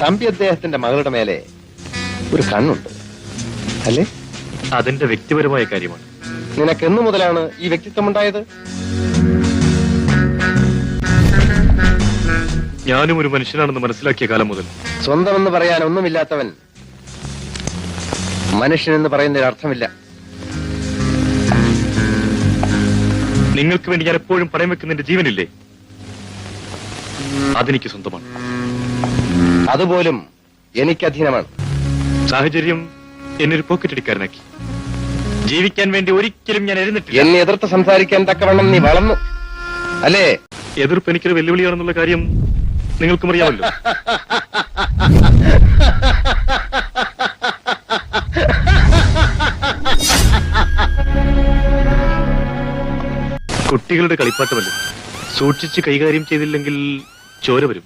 തമ്പി അദ്ദേഹത്തിന്റെ മകളുടെ മേലെ ഒരു കണ്ണുണ്ട് അല്ലേ? അതെന്റെ വ്യക്തിപരമായ കാര്യമാണ്. നിനക്ക് എന്നു മുതലാണ് ഈ വ്യക്തിത്വം ഉണ്ടായത്? ഞാനും ഒരു മനുഷ്യനാണെന്ന് മനസ്സിലാക്കിയ കാലം മുതൽ. സ്വന്തമെന്ന് പറയാൻ ഒന്നുമില്ലാത്തവൻ മനുഷ്യനെന്ന് പറയുന്നതിൽ അർത്ഥമില്ല. നിങ്ങൾക്ക് വേണ്ടി ഞാൻ എപ്പോഴും പണയം വെക്കുന്ന എന്റെ ജീവനില്ലേ, അതെനിക്ക് സ്വന്തമാണ്. അതുപോലും എനിക്ക് അധീനമാണ്. സാഹചര്യം എന്നെ ഒരു പോക്കറ്റടിക്കാരനാക്കി. ജീവിക്കാൻ വേണ്ടി ഒരിക്കലും ഞാൻ എഴുന്നിട്ടില്ല. എന്നെ എതിർത്ത് സംസാരിക്കാൻ തക്കവണ്ണം നീ വളർന്നു അല്ലേ? എതിർപ്പ് എനിക്കൊരു വെല്ലുവിളിയാണെന്നുള്ള കാര്യം നിങ്ങൾക്കും അറിയാമല്ലോ. കുട്ടികളുടെ കളിപ്പാട്ടമല്ലേ, സൂക്ഷിച്ച് കൈകാര്യം ചെയ്തില്ലെങ്കിൽ ചോര വരും.